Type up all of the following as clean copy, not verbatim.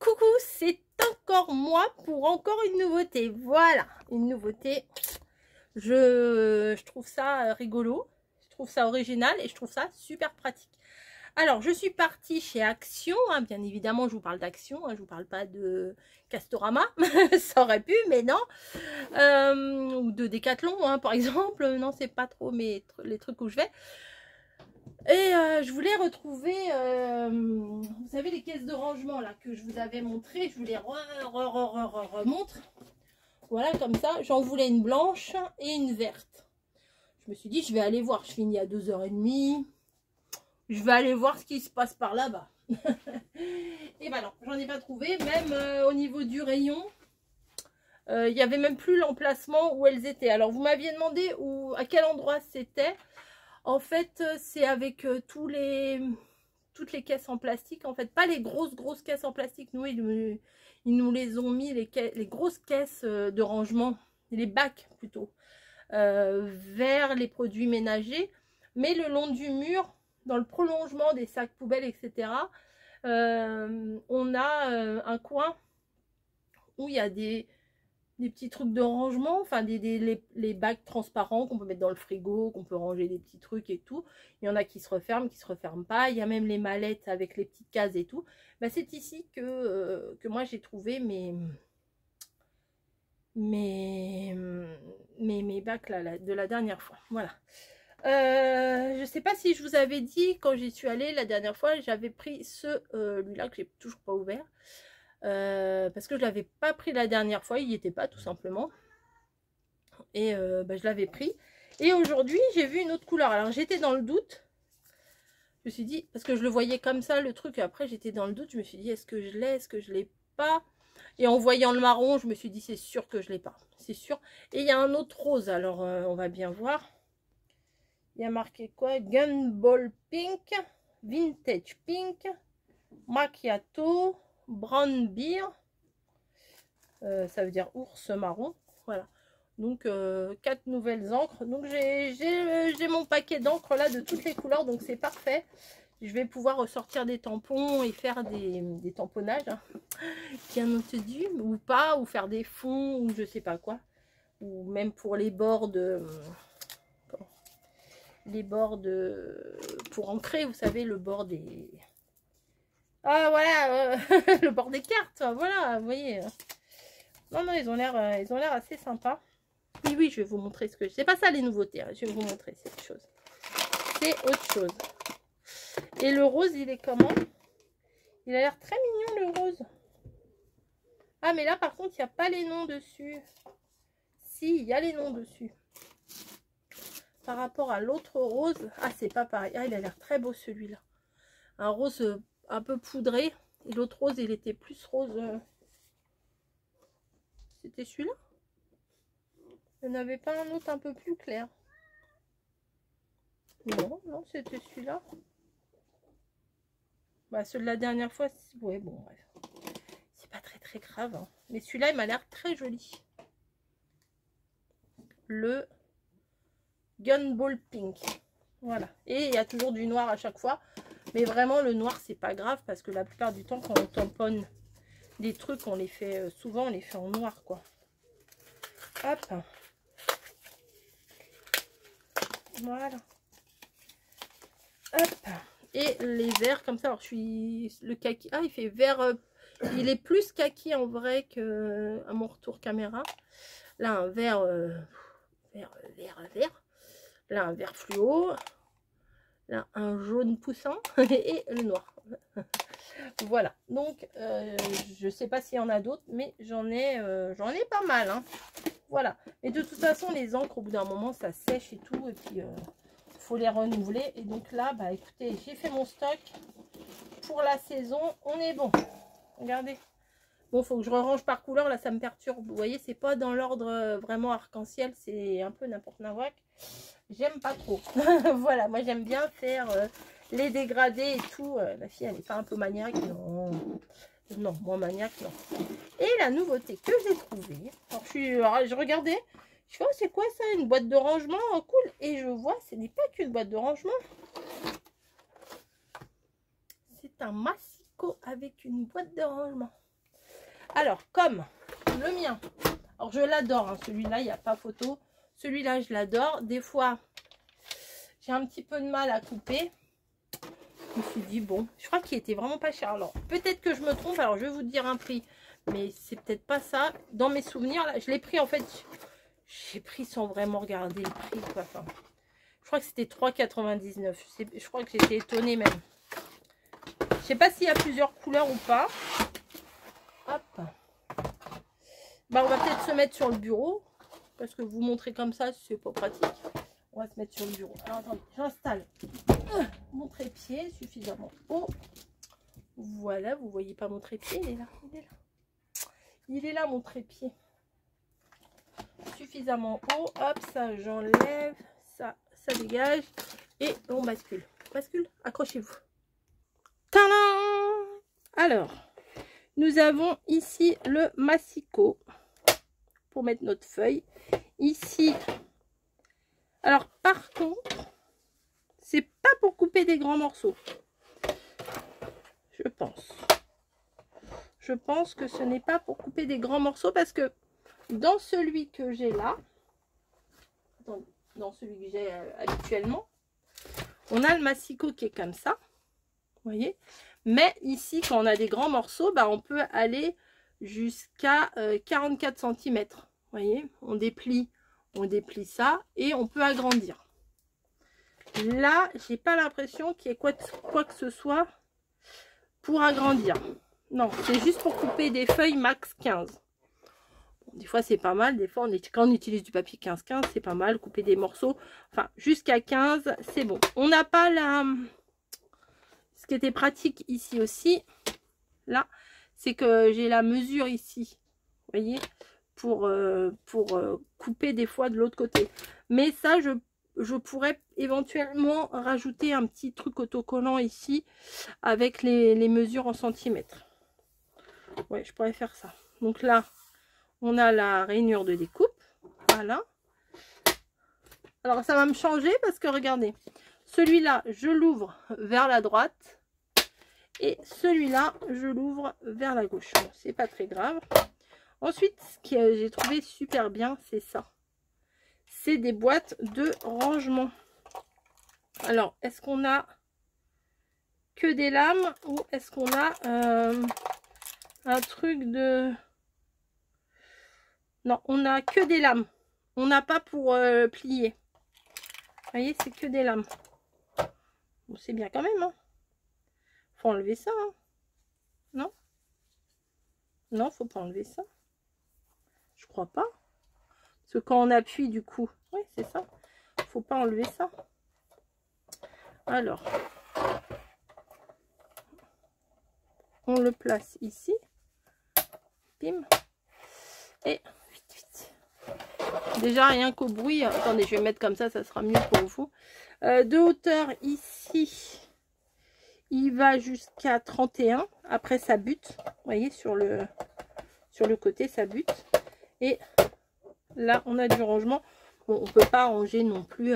coucou, c'est encore moi pour encore une nouveauté. Voilà, une nouveauté. Je trouve ça rigolo, je trouve ça original et je trouve ça super pratique. Alors, je suis partie chez Action, hein, bien évidemment, je vous parle d'Action, hein, je vous parle pas de Castorama, ça aurait pu, mais non. Ou de Decathlon, hein, par exemple, non, c'est pas trop les trucs où je vais. Et je voulais retrouver, vous savez, les caisses de rangement là que je vous avais montré. Je vous les remontre. Voilà, comme ça. J'en voulais une blanche et une verte. Je me suis dit, je vais aller voir. Je finis à 2h30. Je vais aller voir ce qui se passe par là-bas. Et ben non, j'en ai pas trouvé. Même au niveau du rayon, il n'y avait même plus l'emplacement où elles étaient. Alors, vous m'aviez demandé à quel endroit c'était. En fait, c'est avec toutes les caisses en plastique. En fait, pas les grosses caisses en plastique. Nous, ils nous les ont mis, les grosses caisses de rangement, les bacs plutôt, vers les produits ménagers. Mais le long du mur, dans le prolongement des sacs poubelles, etc., on a un coin où il y a des petits trucs de rangement, enfin les bacs transparents qu'on peut mettre dans le frigo, qu'on peut ranger des petits trucs et tout. Il y en a qui se referment pas. Il y a même les mallettes avec les petites cases et tout. Bah, c'est ici que moi j'ai trouvé mes bacs là, de la dernière fois. Voilà. Je sais pas si je vous avais dit quand j'y suis allée la dernière fois, j'avais pris celui-là que j'ai toujours pas ouvert. Parce que je l'avais pas pris la dernière fois, il n'y était pas tout simplement. Et je l'avais pris. Et aujourd'hui, j'ai vu une autre couleur. Alors j'étais dans le doute. Je me suis dit, parce que je le voyais comme ça, le truc. Et après, j'étais dans le doute. Je me suis dit, est-ce que je l'ai, est-ce que je l'ai pas? Et en voyant le marron, je me suis dit, c'est sûr que je l'ai pas. C'est sûr. Et il y a un autre rose. Alors, on va bien voir. Il y a marqué quoi? Gunball Pink, Vintage Pink, Macchiato, Brown Beer, ça veut dire ours marron. Voilà, donc 4 nouvelles encres. Donc j'ai mon paquet d'encre là de toutes les couleurs, donc c'est parfait. Je vais pouvoir ressortir des tampons et faire des tamponnages, hein, bien entendu, ou pas, ou faire des fonds, ou je sais pas quoi, ou même pour les bords pour ancrer, vous savez, le bord des... Ah voilà, le bord des cartes, voilà, vous voyez. Non, ils ont l'air assez sympas. Oui, je vais vous montrer ce que... C'est pas ça les nouveautés, hein. Je vais vous montrer, c'est autre chose. C'est autre chose. Et le rose, il est comment? Il a l'air très mignon, le rose. Ah, mais là, par contre, il n'y a pas les noms dessus. Si, il y a les noms dessus. Par rapport à l'autre rose, ah, c'est pas pareil. Ah, il a l'air très beau, celui-là. Un rose un peu poudré. Et l'autre rose, il était plus rose. C'était celui-là? Il n'y en avait pas un autre un peu plus clair? Non, c'était celui-là. Bah, celui de la dernière fois, ouais, bon, bref. C'est pas très grave. Hein. Mais celui-là, il m'a l'air très joli. Le Gunball Pink. Voilà. Et il y a toujours du noir à chaque fois. Mais vraiment, le noir, c'est pas grave parce que la plupart du temps, quand on tamponne des trucs, on les fait souvent, on les fait en noir, quoi. Hop. Voilà. Hop. Et les verts comme ça. Alors, je suis le kaki. Ah, il fait vert. Il est plus kaki en vrai que à mon retour caméra. Là, un vert. Vert. Là, un vert fluo. Là, un jaune poussant. Et le noir. Voilà. Donc, je sais pas s'il y en a d'autres, mais j'en ai pas mal. Hein. Voilà. Mais de toute façon, les encres, au bout d'un moment, ça sèche et tout. Et puis, faut les renouveler. Et donc là, bah écoutez, j'ai fait mon stock pour la saison. On est bon. Regardez. Bon, faut que je range par couleur. Là, ça me perturbe. Vous voyez, c'est pas dans l'ordre vraiment arc-en-ciel. C'est un peu n'importe quoi. J'aime pas trop. Voilà, moi, j'aime bien faire les dégradés et tout. La fille, elle est pas un peu maniaque. Non. Non, moins maniaque, non. Et la nouveauté que j'ai trouvée. Alors, je regardais. Je vois, c'est quoi ça? Une boîte de rangement, oh, cool. Et je vois, ce n'est pas qu'une boîte de rangement. C'est un massicot avec une boîte de rangement. Alors, comme le mien, alors je l'adore, hein, celui-là, il n'y a pas photo. Celui-là, je l'adore. Des fois, j'ai un petit peu de mal à couper. Je me suis dit, bon, je crois qu'il était vraiment pas cher. Alors, peut-être que je me trompe. Alors, je vais vous dire un prix. Mais c'est peut-être pas ça. Dans mes souvenirs, là, je l'ai pris, en fait, j'ai pris sans vraiment regarder le prix, quoi. Enfin, je crois que c'était 3,99. Je crois que j'étais étonnée même. Je sais pas s'il y a plusieurs couleurs ou pas. Hop. Bah, on va peut-être se mettre sur le bureau. Parce que vous montrer comme ça, c'est pas pratique. On va se mettre sur le bureau. Alors, attendez, j'installe mon trépied suffisamment haut. Voilà, vous voyez pas mon trépied, il est là, il est là. Il est là, mon trépied. Suffisamment haut. Hop, ça, j'enlève. Ça dégage. Et on bascule. Bascule, accrochez-vous. Tadam! Alors, nous avons ici le massicot pour mettre notre feuille. Ici, alors par contre, c'est pas pour couper des grands morceaux. Je pense. Je pense que ce n'est pas pour couper des grands morceaux parce que dans celui que j'ai là, dans celui que j'ai habituellement, on a le massicot qui est comme ça. Vous voyez? Mais ici, quand on a des grands morceaux, bah, on peut aller jusqu'à 44 cm. Vous voyez? On déplie ça et on peut agrandir. Là, j'ai pas l'impression qu'il y ait quoi que ce soit pour agrandir. Non, c'est juste pour couper des feuilles max 15. Bon, des fois, c'est pas mal. Des fois, quand on utilise du papier 15-15, c'est pas mal. Couper des morceaux. Enfin, jusqu'à 15, c'est bon. On n'a pas la... Ce qui était pratique ici aussi, là, c'est que j'ai la mesure ici. Vous voyez, pour couper des fois de l'autre côté. Mais ça, je pourrais éventuellement rajouter un petit truc autocollant ici avec les mesures en centimètres. Ouais, je pourrais faire ça. Donc là, on a la rainure de découpe. Voilà. Alors, ça va me changer parce que regardez, celui-là, je l'ouvre vers la droite. Et celui-là, je l'ouvre vers la gauche. Bon, c'est pas très grave. Ensuite, ce que j'ai trouvé super bien, c'est ça. C'est des boîtes de rangement. Alors, est-ce qu'on a que des lames ou est-ce qu'on a un truc de... Non, on a que des lames. On n'a pas pour plier. Vous voyez, c'est que des lames. Bon, c'est bien quand même, hein. Faut enlever ça, hein. Non? Non, faut pas enlever ça. Je crois pas. Parce que quand on appuie, du coup... Oui, c'est ça. Faut pas enlever ça. Alors... On le place ici. Bim. Et... Vite. Déjà, rien qu'au bruit... Attendez, je vais mettre comme ça sera mieux pour vous. De hauteur, ici... Il va jusqu'à 31. Après, ça bute. Vous voyez, sur le côté, ça bute. Et là, on a du rangement. Bon, on peut pas ranger non plus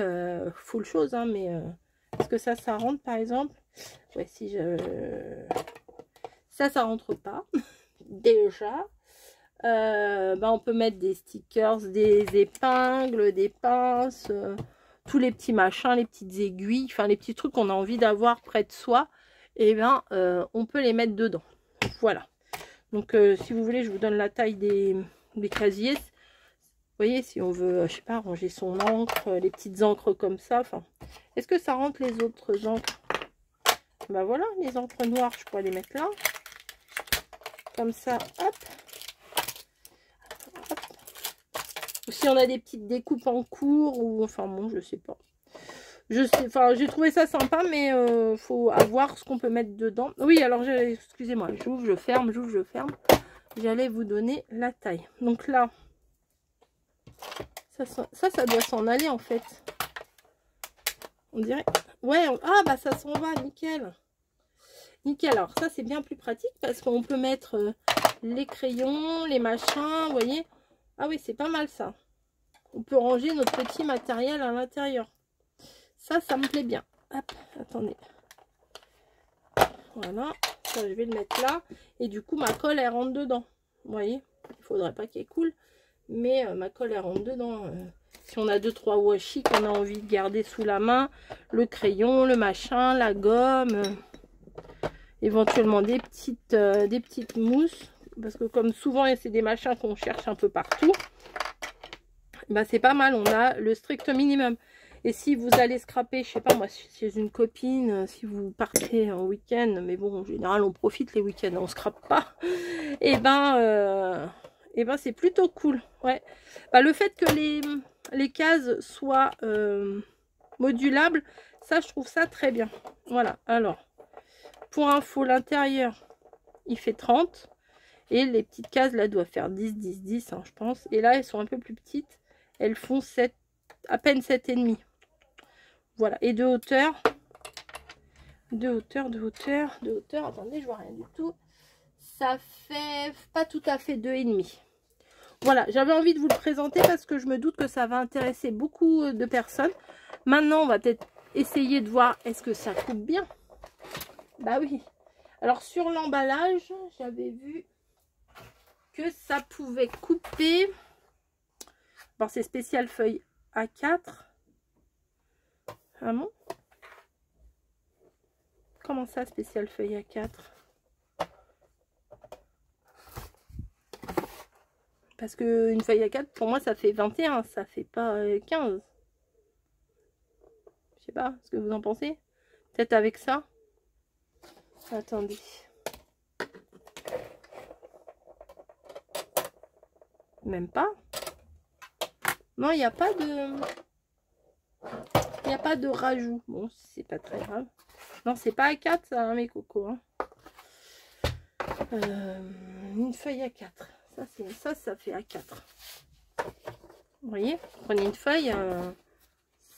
full chose, hein, mais est-ce que ça rentre, par exemple? Ouais, si je... Ça rentre pas. Déjà. On peut mettre des stickers, des épingles, des pinces, tous les petits machins, les petites aiguilles, enfin, les petits trucs qu'on a envie d'avoir près de soi. Et bien, on peut les mettre dedans. Voilà. Donc, si vous voulez, je vous donne la taille des casiers. Vous voyez, si on veut, je sais pas, ranger son encre, les petites encres comme ça. Enfin, est-ce que ça rentre les autres encres? Ben voilà, les encres noires, je pourrais les mettre là. Comme ça, hop. Hop. Ou si on a des petites découpes en cours, ou enfin bon, je sais pas. Je sais, enfin, j'ai trouvé ça sympa, mais faut avoir ce qu'on peut mettre dedans. Oui, alors, excusez-moi, j'ouvre, je ferme, j'ouvre, je ferme. J'allais vous donner la taille. Donc là, ça doit s'en aller en fait. On dirait, ouais, ah bah ça s'en va, nickel. Nickel, alors ça c'est bien plus pratique parce qu'on peut mettre les crayons, les machins, vous voyez. Ah oui, c'est pas mal ça. On peut ranger notre petit matériel à l'intérieur. Ça me plaît bien. Hop, attendez. Voilà, ça, je vais le mettre là. Et du coup, ma colle, elle rentre dedans. Vous voyez, il faudrait pas qu'elle coule. Mais ma colle, elle rentre dedans. Si on a 2-3 washi qu'on a envie de garder sous la main, le crayon, le machin, la gomme, éventuellement des petites mousses. Parce que comme souvent, c'est des machins qu'on cherche un peu partout. Bah, c'est pas mal, on a le strict minimum. Et si vous allez scraper, je sais pas moi, chez une copine, si vous partez en week-end, mais bon, en général, on profite les week-ends, on scrape pas. Et ben c'est plutôt cool. Ouais. Bah, le fait que les cases soient modulables, ça, je trouve ça très bien. Voilà. Alors, pour info, l'intérieur, il fait 30. Et les petites cases, là, doivent faire 10, 10, 10, hein, je pense. Et là, elles sont un peu plus petites. Elles font 7, à peine 7,5. Voilà. Et de hauteur. De hauteur. Attendez, je vois rien du tout. Ça fait pas tout à fait 2,5. Voilà, j'avais envie de vous le présenter parce que je me doute que ça va intéresser beaucoup de personnes. Maintenant, on va peut-être essayer de voir est-ce que ça coupe bien. Bah oui. Alors, sur l'emballage, j'avais vu que ça pouvait couper. Bon, c'est spécial feuille A4. Ah bon? Comment ça, spécial feuille A4? Parce que une feuille A4, pour moi, ça fait 21, ça fait pas 15. Je sais pas ce que vous en pensez. Peut-être avec ça. Attendez. Même pas. Non, il n'y a pas de... Il n'y a pas de rajout. Bon, c'est pas très grave. Non, c'est pas A4, ça, hein, mes cocos. Hein. Une feuille A4. Ça fait A4. Vous voyez, prenez une feuille,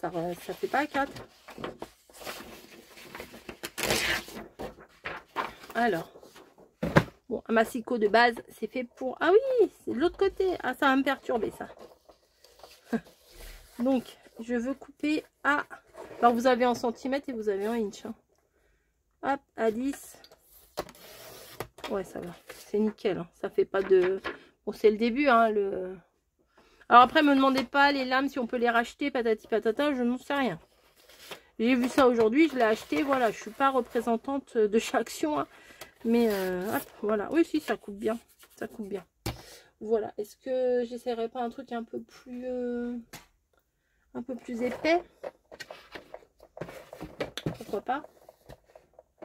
ça fait pas A4. Alors, bon, un massicot de base, c'est fait pour... Ah oui, c'est de l'autre côté. Ah, ça va me perturber, ça. Donc, je veux couper à... Alors, vous avez en centimètres et vous avez en inch. Hein. Hop, à 10. Ouais, ça va. C'est nickel. Hein. Ça fait pas de... Bon, c'est le début, hein, le... Alors après, me demandez pas les lames, si on peut les racheter, patati patata, je n'en sais rien. J'ai vu ça aujourd'hui, je l'ai acheté, voilà, je suis pas représentante de chaque action, hein, mais hop, voilà. Oui, si, ça coupe bien, ça coupe bien. Voilà, est-ce que j'essaierai pas un truc un peu plus épais? Pourquoi pas?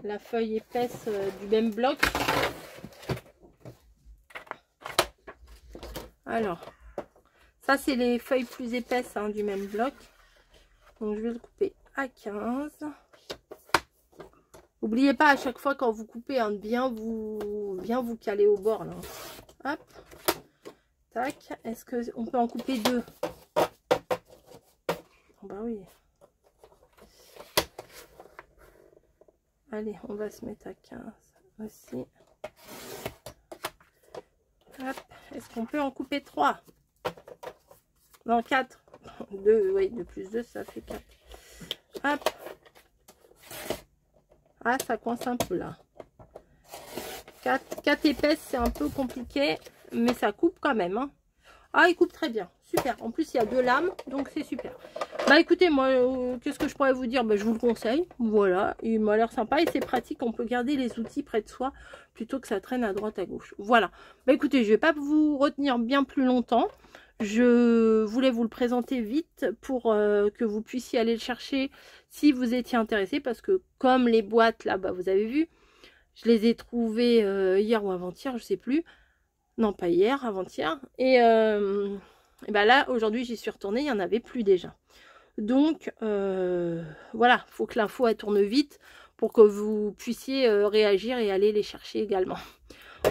La feuille épaisse du même bloc. Alors... Ça, c'est les feuilles plus épaisses hein, du même bloc. Donc, je vais le couper à 15. N'oubliez pas à chaque fois quand vous coupez, hein, de bien vous caler au bord. Là. Hop. Tac. Est-ce qu'on peut en couper 2? Oh, bah oui. Allez, on va se mettre à 15 aussi. Hop. Est-ce qu'on peut en couper 3? Non, 4. 2, oui, 2 plus 2, ça fait 4. Hop. Ah, ça coince un peu là. 4 épaisses, c'est un peu compliqué, mais ça coupe quand même. Hein. Ah, il coupe très bien. Super. En plus, il y a 2 lames, donc c'est super. Bah écoutez, moi, qu'est-ce que je pourrais vous dire? Bah, je vous le conseille. Voilà. Il m'a l'air sympa et c'est pratique. On peut garder les outils près de soi plutôt que ça traîne à droite, à gauche. Voilà. Bah écoutez, je vais pas vous retenir bien plus longtemps. Je voulais vous le présenter vite pour que vous puissiez aller le chercher si vous étiez intéressé. Parce que comme les boîtes, là, bah, vous avez vu, je les ai trouvées hier ou avant-hier, je sais plus. Non, pas hier, avant-hier. Et bah là, aujourd'hui, j'y suis retournée, il n'y en avait plus déjà. Donc, voilà, il faut que l'info elle tourne vite pour que vous puissiez réagir et aller les chercher également.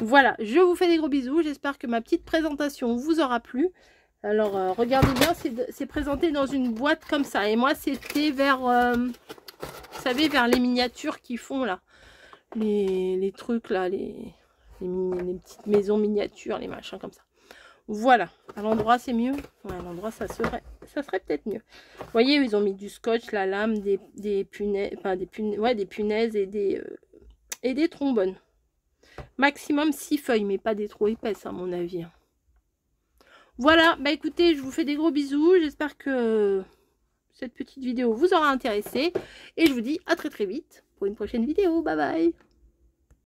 Voilà, je vous fais des gros bisous. J'espère que ma petite présentation vous aura plu. Alors, regardez bien, c'est présenté dans une boîte comme ça. Et moi, c'était vers, vous savez, vers les miniatures qui font là. Les trucs là, les petites maisons miniatures, les machins comme ça. Voilà, à l'endroit c'est mieux. Ouais, à l'endroit ça serait peut-être mieux. Vous voyez, ils ont mis du scotch, la lame, des punaises, enfin des punaises et des trombones. Maximum 6 feuilles, mais pas des trop épaisses à mon avis. Voilà, bah écoutez, je vous fais des gros bisous. J'espère que cette petite vidéo vous aura intéressé. Et je vous dis à très très vite pour une prochaine vidéo. Bye bye.